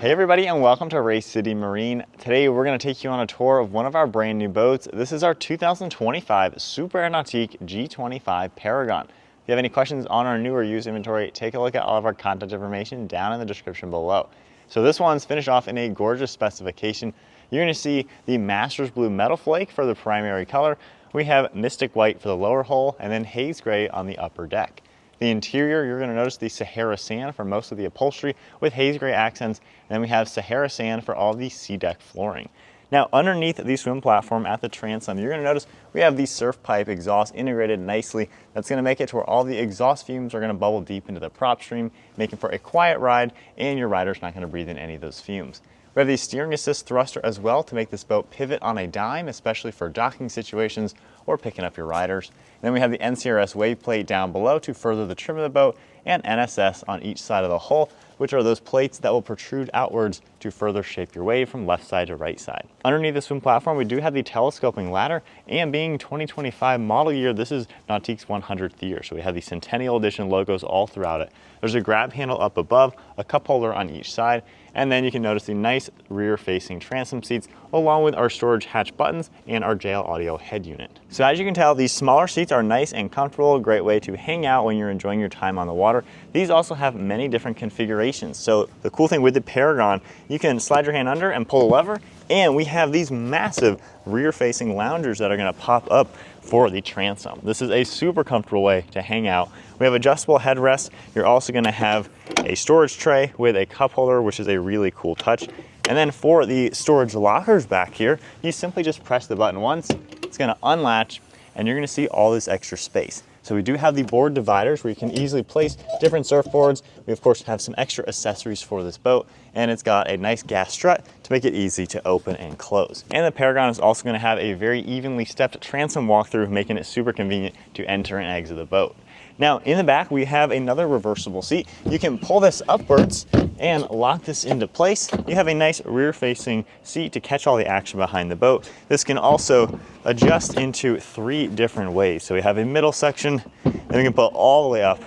Hey everybody, and welcome to Race City Marine. Today we're going to take you on a tour of one of our brand new boats. This is our 2025 Super Nautique G25 Paragon. If you have any questions on our new or used inventory, take a look at all of our contact information down in the description below. So this one's finished off in a gorgeous specification. You're going to see the Masters Blue Metal Flake for the primary color. We have Mystic White for the lower hull, and then Haze Gray on the upper deck. The interior, you're going to notice the Sahara Sand for most of the upholstery with haze gray accents, and then we have Sahara Sand for all the sea deck flooring. Now, underneath the swim platform at the transom, you're going to notice we have the surf pipe exhaust integrated nicely. That's going to make it to where all the exhaust fumes are going to bubble deep into the prop stream, making for a quiet ride, and your rider's not going to breathe in any of those fumes. We have the steering assist thruster as well to make this boat pivot on a dime, especially for docking situations or picking up your riders. And then we have the NCRS wave plate down below to further the trim of the boat, and NSS on each side of the hull, which are those plates that will protrude outwards to further shape your wave from left side to right side. Underneath the swim platform, we do have the telescoping ladder, and being 2025 model year, this is Nautique's 100th year. So we have the Centennial Edition logos all throughout it. There's a grab handle up above, a cup holder on each side, and then you can notice the nice rear-facing transom seats along with our storage hatch buttons and our JL Audio head unit. So as you can tell, these smaller seats are nice and comfortable, a great way to hang out when you're enjoying your time on the water. These also have many different configurations. So the cool thing with the Paragon, you can slide your hand under and pull a lever, and we have these massive rear-facing loungers that are going to pop up for the transom. This is a super comfortable way to hang out. We have adjustable headrests. You're also going to have a storage tray with a cup holder, which is a really cool touch. And then for the storage lockers back here, you simply just press the button once, it's going to unlatch, and you're going to see all this extra space. So we do have the board dividers where you can easily place different surfboards. We of course have some extra accessories for this boat, and it's got a nice gas strut to make it easy to open and close. And the Paragon is also going to have a very evenly stepped transom walkthrough, making it super convenient to enter and exit the boat. Now in the back, we have another reversible seat. You can pull this upwards and lock this into place. You have a nice rear-facing seat to catch all the action behind the boat. This can also adjust into 3 different ways. So we have a middle section, and we can put all the way up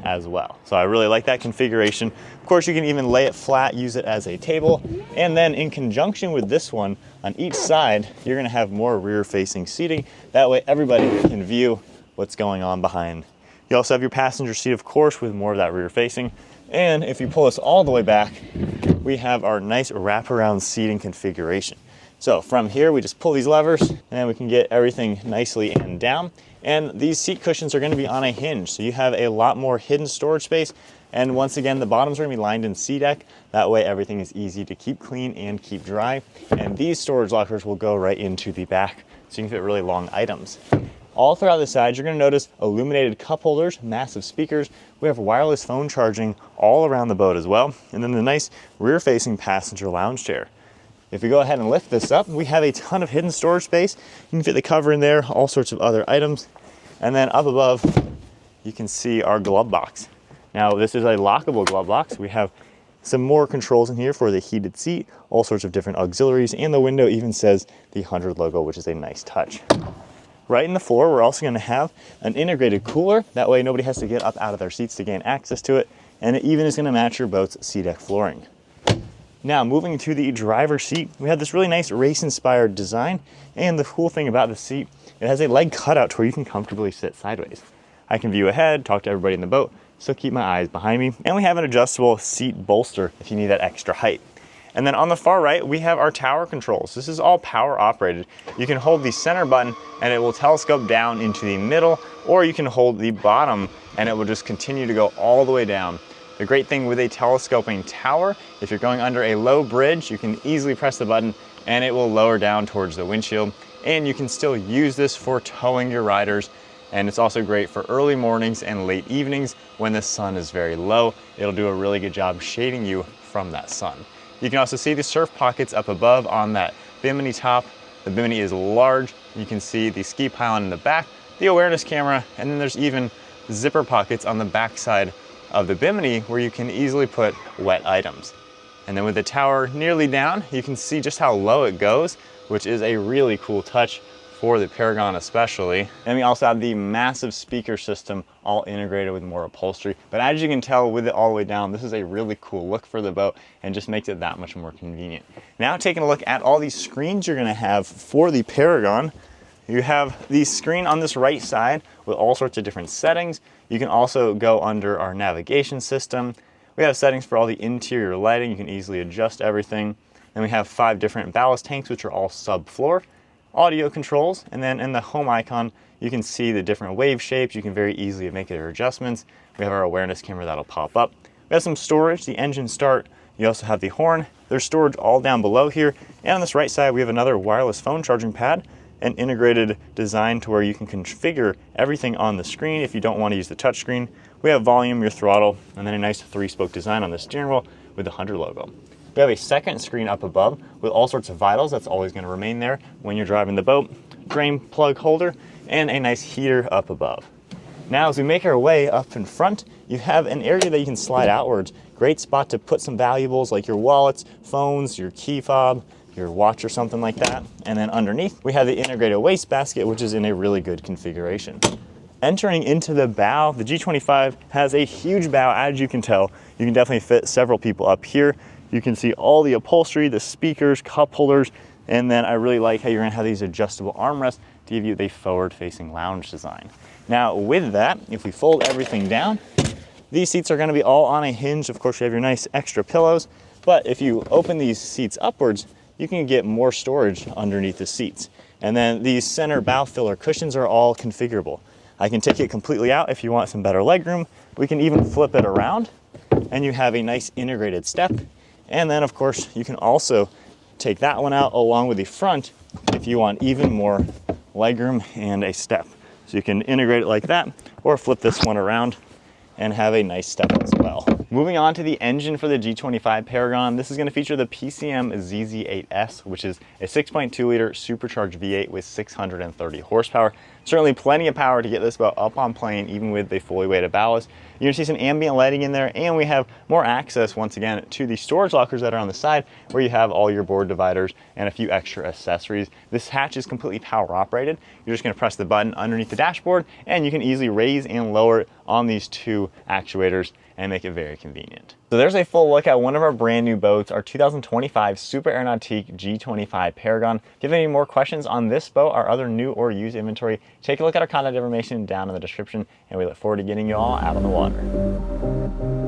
as well. So I really like that configuration. Of course, you can even lay it flat, use it as a table, and then in conjunction with this one, on each side, you're gonna have more rear-facing seating. That way everybody can view what's going on behind. You also have your passenger seat, of course, with more of that rear facing. And if you pull this all the way back, we have our nice wraparound seating configuration. So from here, we just pull these levers and we can get everything nicely and down. And these seat cushions are going to be on a hinge, so you have a lot more hidden storage space. And once again, the bottoms are going to be lined in sea deck. That way everything is easy to keep clean and keep dry. And these storage lockers will go right into the back, so you can fit really long items. All throughout the sides, you're going to notice illuminated cup holders, massive speakers. We have wireless phone charging all around the boat as well. And then the nice rear-facing passenger lounge chair. If we go ahead and lift this up, we have a ton of hidden storage space. You can fit the cover in there, all sorts of other items. And then up above, you can see our glove box. Now, this is a lockable glove box. We have some more controls in here for the heated seat, all sorts of different auxiliaries, and the window even says the 100 logo, which is a nice touch. Right in the floor, we're also going to have an integrated cooler. That way nobody has to get up out of their seats to gain access to it. And it even is going to match your boat's sea deck flooring. Now moving to the driver's seat, we have this really nice race-inspired design. And the cool thing about the seat, it has a leg cutout to where you can comfortably sit sideways. I can view ahead, talk to everybody in the boat, still keep my eyes behind me. And we have an adjustable seat bolster if you need that extra height. And then on the far right, we have our tower controls. This is all power operated. You can hold the center button and it will telescope down into the middle, or you can hold the bottom and it will just continue to go all the way down. The great thing with a telescoping tower, if you're going under a low bridge, you can easily press the button and it will lower down towards the windshield. And you can still use this for towing your riders. And it's also great for early mornings and late evenings when the sun is very low. It'll do a really good job shading you from that sun. You can also see the surf pockets up above on that bimini top. The bimini is large. You can see the ski pylon in the back, the awareness camera, and then there's even zipper pockets on the back side of the bimini where you can easily put wet items. And then with the tower nearly down, you can see just how low it goes, which is a really cool touch for the Paragon especially. And we also have the massive speaker system all integrated with more upholstery. But as you can tell with it all the way down, this is a really cool look for the boat and just makes it that much more convenient. Now taking a look at all these screens you're gonna have for the Paragon, you have the screen on this right side with all sorts of different settings. You can also go under our navigation system. We have settings for all the interior lighting. You can easily adjust everything. Then we have 5 different ballast tanks, which are all subfloor. Audio controls, and then in the home icon, you can see the different wave shapes. You can very easily make your adjustments. We have our awareness camera that'll pop up. We have some storage, the engine start. You also have the horn. There's storage all down below here. And on this right side, we have another wireless phone charging pad, an integrated design to where you can configure everything on the screen if you don't want to use the touch screen. We have volume, your throttle, and then a nice 3-spoke design on the steering wheel with the Hunter logo. We have a second screen up above with all sorts of vitals. That's always going to remain there when you're driving the boat. Drain plug holder and a nice heater up above. Now as we make our way up in front, you have an area that you can slide outwards. Great spot to put some valuables like your wallets, phones, your key fob, your watch or something like that. And then underneath we have the integrated wastebasket, which is in a really good configuration. Entering into the bow, the G25 has a huge bow. As you can tell, you can definitely fit several people up here. You can see all the upholstery, the speakers, cup holders, and then I really like how you're gonna have these adjustable armrests to give you the forward-facing lounge design. Now with that, if we fold everything down, these seats are gonna be all on a hinge. Of course, you have your nice extra pillows, but if you open these seats upwards, you can get more storage underneath the seats. And then these center bow filler cushions are all configurable. I can take it completely out if you want some better legroom. We can even flip it around, and you have a nice integrated step. And then of course, you can also take that one out along with the front if you want even more legroom and a step. So you can integrate it like that, or flip this one around and have a nice step as well. Moving on to the engine for the G25 Paragon, this is going to feature the PCM ZZ8S, which is a 6.2 liter supercharged V8 with 630 horsepower. Certainly plenty of power to get this boat up on plane, even with the fully weighted ballast. You're gonna see some ambient lighting in there, and we have more access once again to the storage lockers that are on the side where you have all your board dividers and a few extra accessories. This hatch is completely power operated. You're just gonna press the button underneath the dashboard, and you can easily raise and lower it on these 2 actuators and make it very convenient. So there's a full look at one of our brand new boats, our 2025 Super Nautique G25 Paragon. If you have any more questions on this boat or other new or used inventory, take a look at our contact information down in the description, and we look forward to getting you all out on the water.